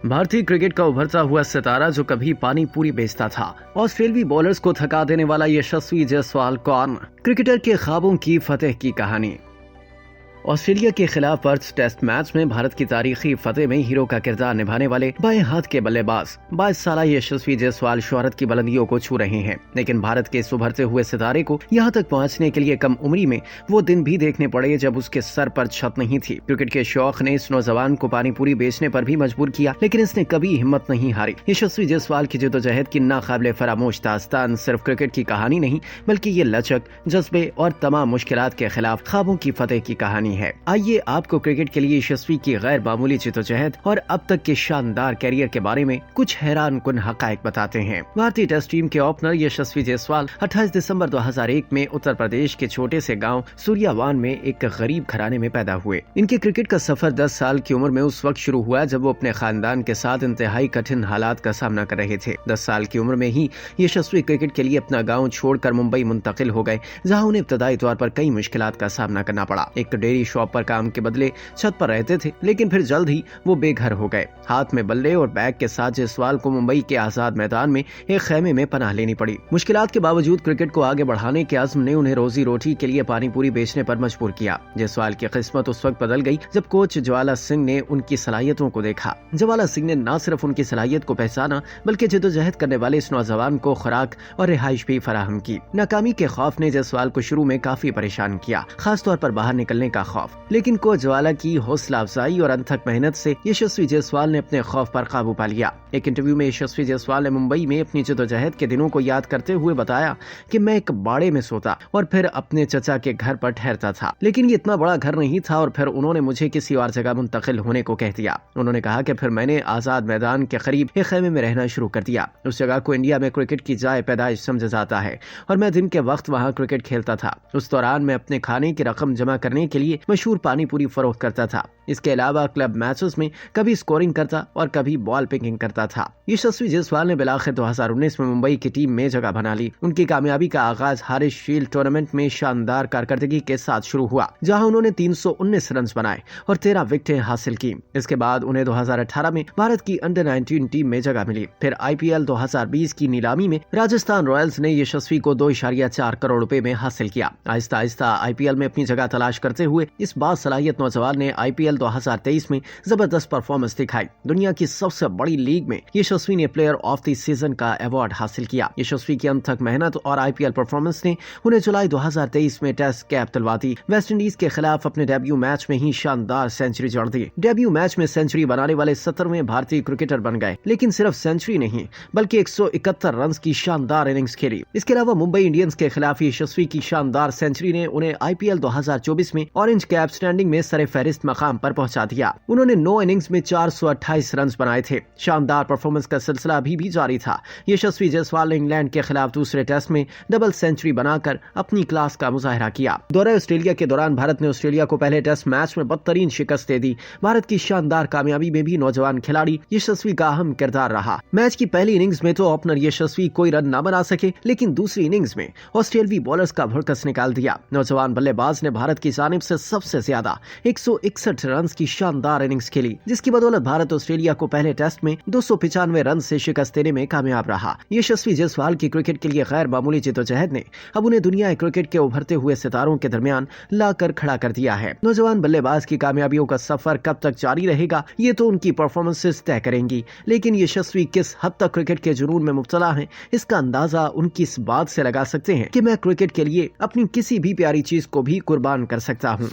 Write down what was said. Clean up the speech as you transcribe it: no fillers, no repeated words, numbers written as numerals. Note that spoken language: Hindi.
भारतीय क्रिकेट का उभरता हुआ सितारा जो कभी पानी पूरी बेचता था। ऑस्ट्रेलियाई बॉलर्स को थका देने वाला यशस्वी जायसवाल कौन? क्रिकेटर के ख्वाबों की फतेह की कहानी। ऑस्ट्रेलिया के खिलाफ पर्थ टेस्ट मैच में भारत की तारीखी फतेह में हीरो का किरदार निभाने वाले बाएं हाथ के बल्लेबाज 22 साल यशस्वी जायसवाल शोहरत की बुलंदियों को छू रहे हैं। लेकिन भारत के इस उभरते हुए सितारे को यहां तक पहुंचने के लिए कम उम्री में वो दिन भी देखने पड़े जब उसके सर पर छत नहीं थी। क्रिकेट के शौक ने इस नौजवान को पानी पूरी बेचने पर भी मजबूर किया, लेकिन इसने कभी हिम्मत नहीं हारी। यशस्वी जायसवाल की जद्दोजहद की नाकाबिले फरामोश दास्तान सिर्फ क्रिकेट की कहानी नहीं, बल्कि ये लचक, जज्बे और तमाम मुश्किलात के खिलाफ ख्वाबों की फतेह की कहानी है। आइए आपको क्रिकेट के लिए यशस्वी की गैर मामूली जद्दोजहद और अब तक के शानदार कैरियर के बारे में कुछ हैरानकुन हकायक बताते हैं। भारतीय टेस्ट टीम के ओपनर यशस्वी जायसवाल 28 दिसंबर 2001 में उत्तर प्रदेश के छोटे से गांव सूर्यावान में एक गरीब घराने में पैदा हुए। इनके क्रिकेट का सफर 10 साल की उम्र में उस वक्त शुरू हुआ जब वो अपने खानदान के साथ इंतहाई कठिन हालात का सामना कर रहे थे। 10 साल की उम्र में ही यशस्वी क्रिकेट के लिए अपना गाँव छोड़कर मुंबई मुंतकिल हो गए, जहाँ उन्हें इब्तदाई तौर पर कई मुश्किलात का सामना करना पड़ा। एक डेयरी शॉप पर काम के बदले छत पर रहते थे, लेकिन फिर जल्द ही वो बेघर हो गए। हाथ में बल्ले और बैग के साथ जायसवाल को मुंबई के आजाद मैदान में एक खेमे में पनाह लेनी पड़ी। मुश्किलात के बावजूद क्रिकेट को आगे बढ़ाने के अज़्म ने उन्हें रोजी रोटी के लिए पानी पूरी बेचने पर मजबूर किया। जायसवाल की किस्मत उस वक्त बदल गई जब कोच ज्वाला सिंह ने उनकी सलाहियतों को देखा। ज्वाला सिंह ने न सिर्फ उनकी सलाहियत को पहचाना, बल्कि जद्दोजहद करने वाले इस नौजवान को खुराक और रिहाइश भी फराहम की। नाकामी के खौफ ने जायसवाल को शुरू में काफी परेशान किया, खासतौर पर बाहर निकलने का खौफ। लेकिन कोच ज्वाला की हौसला अफजाई और अनथक मेहनत से यशस्वी जायसवाल ने अपने खौफ पर काबू पा लिया। एक इंटरव्यू में यशस्वी जायसवाल ने मुंबई में अपनी जद्दोजहद के दिनों को याद करते हुए बताया कि मैं एक बाड़े में सोता और फिर अपने चचा के घर पर ठहरता था, लेकिन ये इतना बड़ा घर नहीं था और फिर उन्होंने मुझे किसी और जगह मुंतकिल होने को कह दिया। उन्होंने कहा कि फिर मैंने आजाद मैदान के करीब एक खेमे में रहना शुरू कर दिया। उस जगह को इंडिया में क्रिकेट की जाए पैदाइश समझा जाता है और मैं दिन के वक्त वहाँ क्रिकेट खेलता था। उस दौरान मैं अपने खाने की रकम जमा करने के लिए मशहूर पानी पूरी फरोख्त करता था। इसके अलावा क्लब मैचेस में कभी स्कोरिंग करता और कभी बॉल पिकिंग करता था। यशस्वी जायसवाल ने बिलाखिर 2019 में मुंबई की टीम में जगह बना ली। उनकी कामयाबी का आगाज हारिस शील्ड टूर्नामेंट में शानदार कारकर्दगी के साथ शुरू हुआ, जहां उन्होंने 319 रन बनाए और 13 विकेटें हासिल की। इसके बाद उन्हें 2018 में भारत की अंडर 19 टीम में जगह मिली। फिर IPL 2020 की नीलामी में राजस्थान रॉयल्स ने यशस्वी को 2.4 करोड़ रुपए में हासिल किया। आहिस्ता आहिस्ता IPL में अपनी जगह तलाश करते हुए इस बासलाहियत नौजवान ने IPL 2023 में जबरदस्त परफॉर्मेंस दिखाई। दुनिया की सबसे बड़ी लीग में यशस्वी ने प्लेयर ऑफ द सीजन का अवार्ड हासिल किया। यशस्वी की अनथक मेहनत और IPL परफॉर्मेंस ने उन्हें जुलाई 2023 में टेस्ट कैप दिलवा दी। वेस्ट इंडीज के खिलाफ अपने डेब्यू मैच में ही शानदार सेंचुरी जड़ दी। डेब्यू मैच में सेंचुरी बनाने वाले 17वें भारतीय क्रिकेटर बन गए, लेकिन सिर्फ सेंचुरी नहीं बल्कि 171 रन की शानदार इनिंग्स खेली। इसके अलावा मुंबई इंडियंस के खिलाफ यशस्वी की शानदार सेंचुरी ने उन्हें IPL 2024 में ऑरेंज कैप स्टैंडिंग में सरे फहरिस्त मकाम पर पहुंचा दिया। उन्होंने 9 इनिंग्स में 428 रन बनाए थे। शानदार परफॉर्मेंस का सिलसिला अभी भी जारी था। यशस्वी जायसवाल ने इंग्लैंड के खिलाफ दूसरे टेस्ट में डबल सेंचुरी बनाकर अपनी क्लास का मुजाहिरा किया। दौरे ऑस्ट्रेलिया के दौरान भारत ने ऑस्ट्रेलिया को पहले टेस्ट मैच में बदतरीन शिकस्त दे दी। भारत की शानदार कामयाबी में भी नौजवान खिलाड़ी यशस्वी का अहम किरदार रहा। मैच की पहली इनिंग्स में तो ओपनर यशस्वी कोई रन न बना सके, लेकिन दूसरी इनिंग्स में ऑस्ट्रेलियाई बॉलर्स का भड़कस निकाल दिया। नौजवान बल्लेबाज ने भारत की जानिब से सबसे ज्यादा 161 रन की शानदार इनिंग्स खेली, जिसकी बदौलत भारत ऑस्ट्रेलिया को पहले टेस्ट में 295 रन से शिकस्त देने में कामयाब रहा। यशस्वी जायसवाल की क्रिकेट के लिए गैर मामूली जद्दोजहद ने अब उन्हें दुनिया क्रिकेट के उभरते हुए सितारों के दरमियान लाकर खड़ा कर दिया है। नौजवान बल्लेबाज की कामयाबियों का सफर कब तक जारी रहेगा, ये तो उनकी परफॉर्मेंसेस तय करेंगी, लेकिन यशस्वी किस हद तक क्रिकेट के जुनून में मुब्तला हैं, इसका अंदाजा उनकी इस बात से लगा सकते हैं कि मैं क्रिकेट के लिए अपनी किसी भी प्यारी चीज को भी कुर्बान कर सकता हूँ।